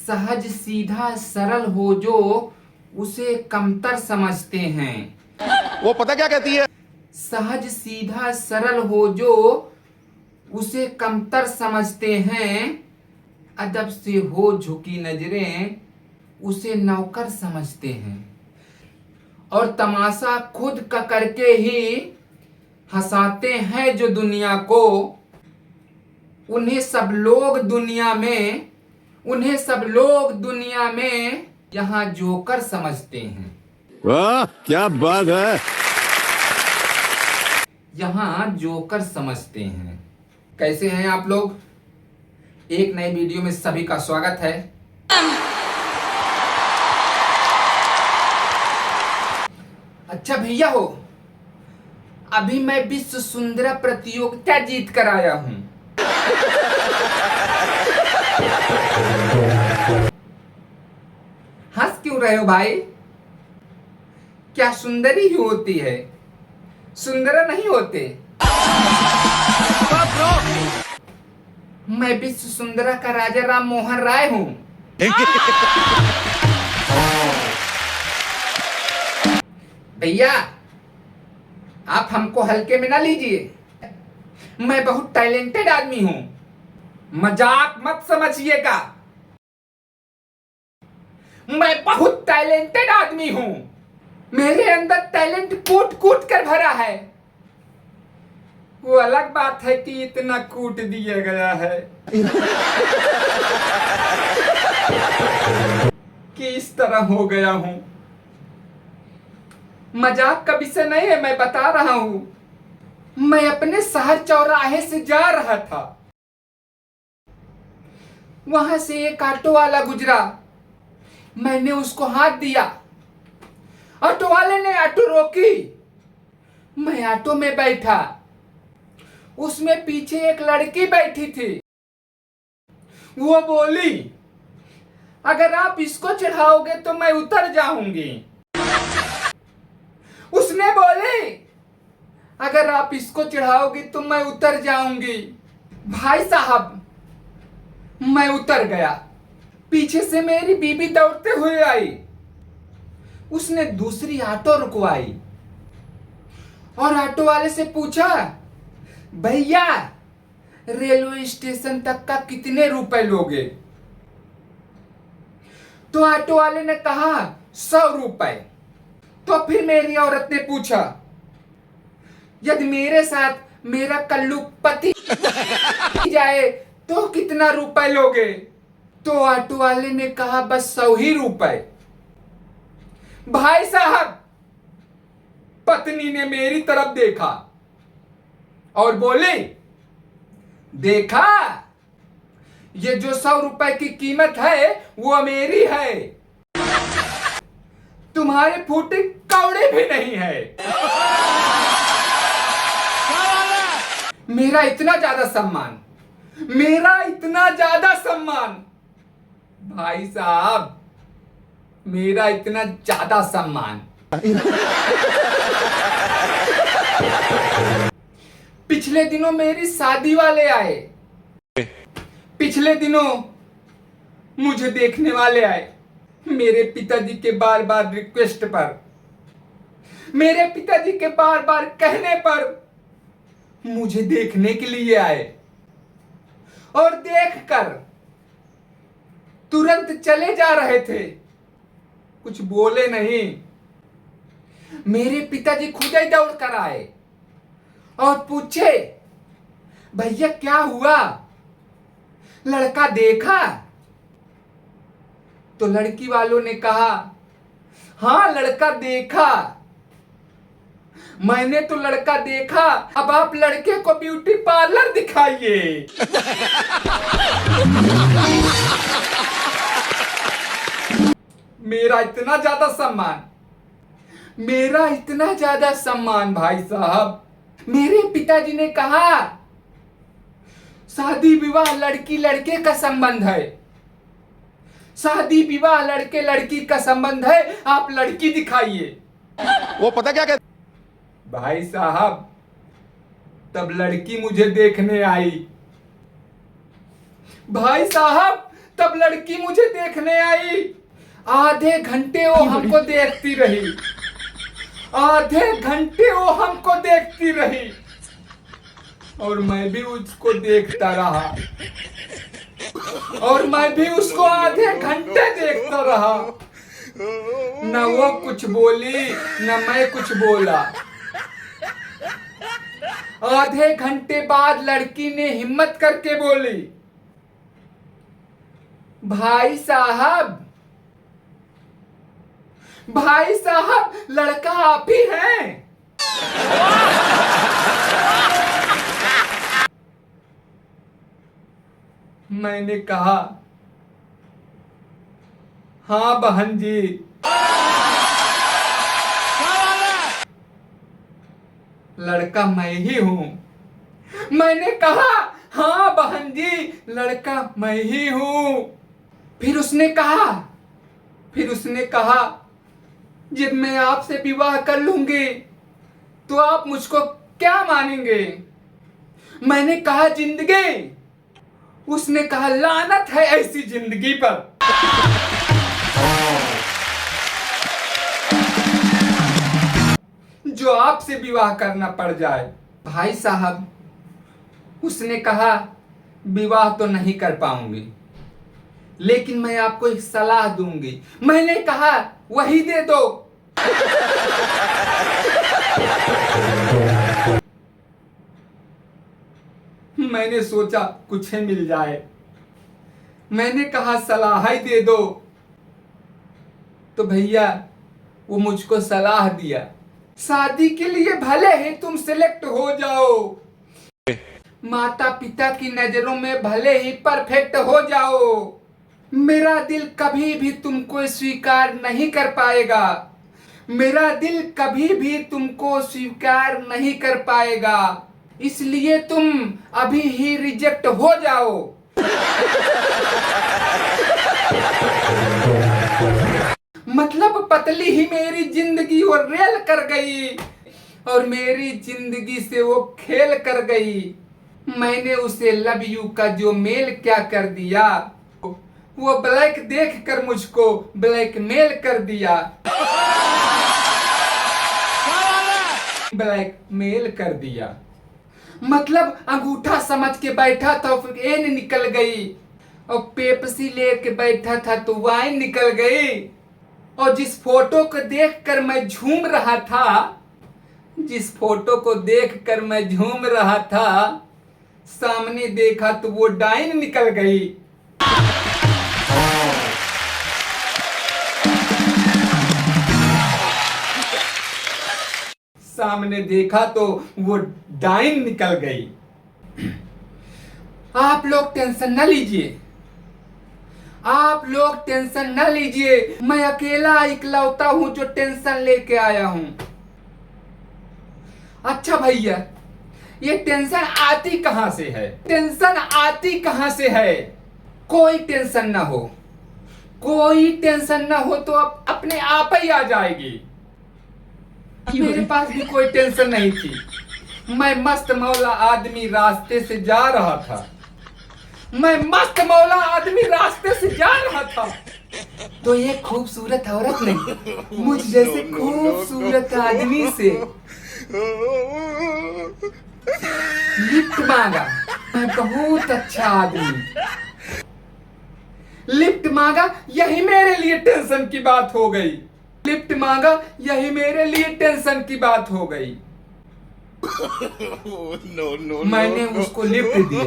सहज सीधा सरल हो जो उसे कमतर समझते हैं। वो पता क्या कहती है? सहज सीधा सरल हो जो उसे कमतर समझते हैं। अदब से हो झुकी नजरें उसे नौकर समझते हैं। और तमाशा खुद का करके ही हंसाते हैं जो दुनिया को। उन्हें सब लोग दुनिया में यहाँ जोकर समझते हैं। वाह क्या बात है। यहाँ जोकर समझते हैं। कैसे हैं आप लोग? एक नए वीडियो में सभी का स्वागत है। अच्छा भैया हो, अभी मैं विश्व सुंदरा प्रतियोगिता जीत कर आया हूं। हंस क्यों रहे हो भाई? क्या सुंदरी ही होती है, सुंदरा नहीं होते? मैं विश्व सुंदरा का राजा राम मोहन राय हूं। भैया आप हमको हल्के में ना लीजिए, मैं बहुत टैलेंटेड आदमी हूं, मजाक मत समझिएगा। मैं बहुत टैलेंटेड आदमी हूं, मेरे अंदर टैलेंट कूट कूट कर भरा है। वो अलग बात है कि इतना कूट दिया गया है कि इस तरह हो गया हूं। मजाक का विषय नहीं है, मैं बता रहा हूं। मैं अपने शहर चौराहे से जा रहा था, वहां से एक ऑटो वाला गुजरा। मैंने उसको हाथ दिया, ऑटो वाले ने ऑटो रोकी। मैं ऑटो में बैठा, उसमें पीछे एक लड़की बैठी थी। वो बोली, अगर आप इसको चढ़ाओगे तो मैं उतर जाऊंगी। उसने बोली, अगर आप इसको चढ़ाओगे तो मैं उतर जाऊंगी। भाई साहब मैं उतर गया। पीछे से मेरी बीबी दौड़ते हुए आई। उसने दूसरी ऑटो रुकवाई और ऑटो वाले से पूछा, भैया रेलवे स्टेशन तक का कितने रुपए लोगे? तो ऑटो वाले ने कहा 100 रुपए। तो फिर मेरी औरत ने पूछा, यदि मेरे साथ मेरा कल्लू पति जाए तो कितना रुपए लोगे? तो ऑटो वाले ने कहा बस 100 ही रुपए। भाई साहब पत्नी ने मेरी तरफ देखा और बोली, देखा ये जो 100 रुपए की कीमत है वो मेरी है, तुम्हारे फूटे कौड़े भी नहीं है। मेरा इतना ज्यादा सम्मान, भाई साहब मेरा इतना ज्यादा सम्मान। पिछले दिनों मेरी शादी वाले आए, पिछले दिनों मुझे देखने वाले आए। मेरे पिताजी के बार बार रिक्वेस्ट पर, मेरे पिताजी के बार बार कहने पर मुझे देखने के लिए आए और देखकर तुरंत चले जा रहे थे, कुछ बोले नहीं। मेरे पिताजी खुद ही दौड़ कर आए और पूछे, भैया क्या हुआ, लड़का देखा? तो लड़की वालों ने कहा, हाँ लड़का देखा, मैंने तो लड़का देखा, अब आप लड़के को ब्यूटी पार्लर दिखाइए। मेरा इतना ज्यादा सम्मान भाई साहब। मेरे पिताजी ने कहा, शादी विवाह लड़की लड़के का संबंध है, शादी विवाह लड़के लड़की का संबंध है, आप लड़की दिखाइए। वो पता क्या कहती? भाई साहब तब लड़की मुझे देखने आई। भाई साहब तब लड़की मुझे देखने आई। आधे घंटे वो हमको देखती रही, आधे घंटे वो हमको देखती रही और मैं भी उसको देखता रहा और मैं भी उसको आधे घंटे देखता रहा। न वो कुछ बोली न मैं कुछ बोला। आधे घंटे बाद लड़की ने हिम्मत करके बोली, भाई साहब, भाई साहब, लड़का आप ही हैं। मैंने कहा, हाँ बहन जी। लड़का मैं ही हूं। मैंने कहा, हाँ बहन जी, लड़का मैं ही हूं। फिर उसने कहा जब मैं आपसे विवाह कर लूंगी तो आप मुझको क्या मानेंगे? मैंने कहा, जिंदगी। उसने कहा, लानत है ऐसी जिंदगी पर। जो आपसे विवाह करना पड़ जाए। भाई साहब, उसने कहा, विवाह तो नहीं कर पाऊंगी, लेकिन मैं आपको एक सलाह दूंगी। मैंने कहा, वही दे दो। मैंने सोचा कुछ ही मिल जाए। मैंने कहा, सलाह ही दे दो। तो भैया वो मुझको सलाह दिया, शादी के लिए भले ही तुम सिलेक्ट हो जाओ, माता पिता की नजरों में भले ही परफेक्ट हो जाओ, मेरा दिल कभी भी तुमको स्वीकार नहीं कर पाएगा। मेरा दिल कभी भी तुमको स्वीकार नहीं कर पाएगा, इसलिए तुम अभी ही रिजेक्ट हो जाओ। मतलब पतली ही मेरी जिंदगी वो रेल कर गई और मेरी जिंदगी से वो खेल कर गई। मैंने उसे लव यू का जो मेल क्या कर दिया, वो ब्लैक देखकर मुझको ब्लैकमेल कर दिया। ब्लैकमेल कर दिया मतलब अंगूठा समझ के बैठा था फिर एन निकल गई, और पेप्सी लेके बैठा था तो वाइन निकल गई। और जिस फोटो को देखकर मैं झूम रहा था, जिस फोटो को देखकर मैं झूम रहा था, सामने देखा तो वो डाइन निकल गई। सामने देखा तो वो डाइन निकल गई। आप लोग टेंशन न लीजिए, आप लोग टेंशन न लीजिए, मैं अकेला इकलौता हूं जो टेंशन लेके आया हूं। अच्छा भैया, ये टेंशन आती कहां से है? टेंशन आती कहां से है? कोई टेंशन ना हो, कोई टेंशन ना हो तो अब अपने आप ही आ जाएगी। मेरे पास भी कोई टेंशन नहीं थी। मैं मस्त मौला आदमी रास्ते से जा रहा था, मैं मस्त मौला आदमी रास्ते से जा रहा था तो एक खूबसूरत औरत ने मुझ जैसे खूबसूरत आदमी से लिफ्ट मांगा। मैं बहुत अच्छा आदमी, लिफ्ट मांगा, यही मेरे लिए टेंशन की बात हो गई। लिफ्ट मांगा, यही मेरे लिए टेंशन की बात हो गई। मैंने उसको लिफ्ट दिया।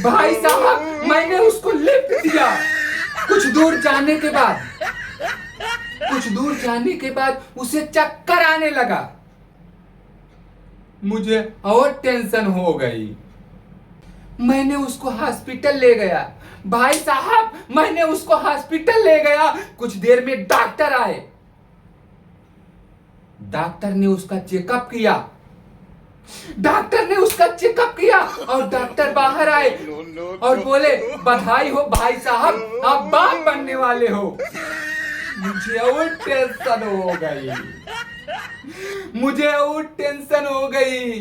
भाई साहब, मैंने उसको लिफ्ट दिया। कुछ दूर जाने के बाद उसे चक्कर आने लगा। मुझे और टेंशन हो गई। मैंने उसको हॉस्पिटल ले गया। भाई साहब, मैंने उसको हॉस्पिटल ले गया। कुछ देर में डॉक्टर आए। डॉक्टर ने उसका चेकअप किया। डॉक्टर ने उसका चेकअप किया और डॉक्टर बाहर आए और बोले, बधाई हो भाई साहब, आप बाप बनने वाले हो। मुझे और टेंशन हो गई, मुझे और टेंशन हो गई।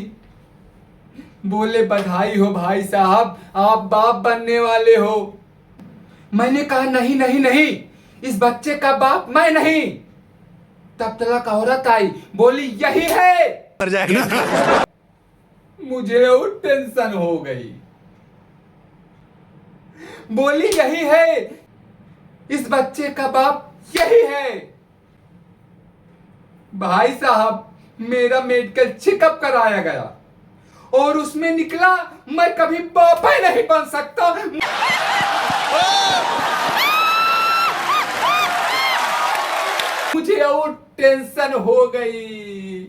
बोले, बधाई हो भाई साहब, आप बाप बनने वाले हो। मैंने कहा नहीं नहीं नहीं, इस बच्चे का बाप मैं नहीं। तब तलक औरत आई, बोली यही है। मर जाएगा। मुझे और टेंशन हो गई। बोली यही है, इस बच्चे का बाप यही है। भाई साहब, मेरा मेडिकल चेकअप कराया गया और उसमें निकला मैं कभी बाप ही नहीं बन सकता। मुझे और टेंशन हो गई।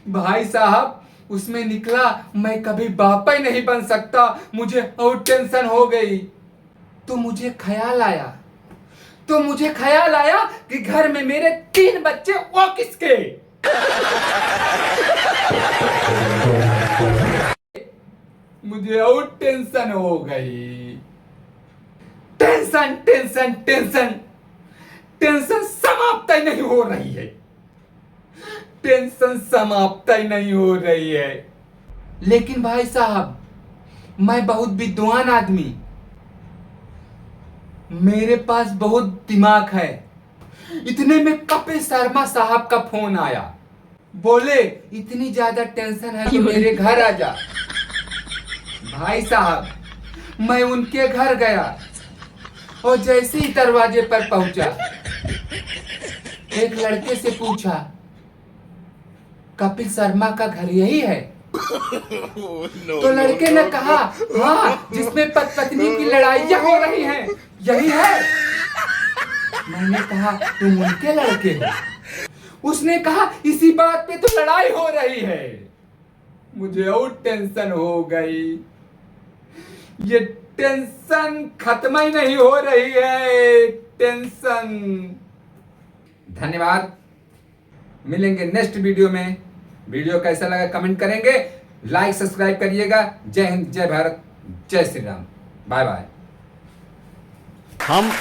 भाई साहब, उसमें निकला मैं कभी बाप ही नहीं बन सकता। मुझे और टेंशन हो गई। तो मुझे ख्याल आया कि घर में मेरे 3 बच्चे, वो किसके? मुझे और टेंशन हो गई। टेंशन टेंशन टेंशन टेंशन समाप्त ही नहीं हो रही है। टेंशन समाप्त ही नहीं हो रही है। लेकिन भाई साहब, मैं बहुत विद्वान आदमी, मेरे पास बहुत दिमाग है। इतने में कपिल शर्मा साहब का फोन आया। बोले इतनी ज्यादा टेंशन है तो मेरे घर आ जा। भाई साहब, मैं उनके घर गया और जैसे ही दरवाजे पर पहुंचा, एक लड़के से पूछा, कपिल शर्मा का घर यही है? तो लड़के ने कहा, हाँ, जिसमें पति पत्नी की लड़ाइयां हो रही हैं, यही है। मैंने कहा तुम उनके लड़के हो? उसने कहा इसी बात पे तो लड़ाई हो रही है। मुझे और टेंशन हो गई। ये टेंशन खत्म ही नहीं हो रही है। टेंशन। धन्यवाद। मिलेंगे नेक्स्ट वीडियो में। वीडियो कैसा लगा कमेंट करेंगे, लाइक सब्सक्राइब करिएगा। जय हिंद, जय भारत, जय श्री राम। Bye bye. हम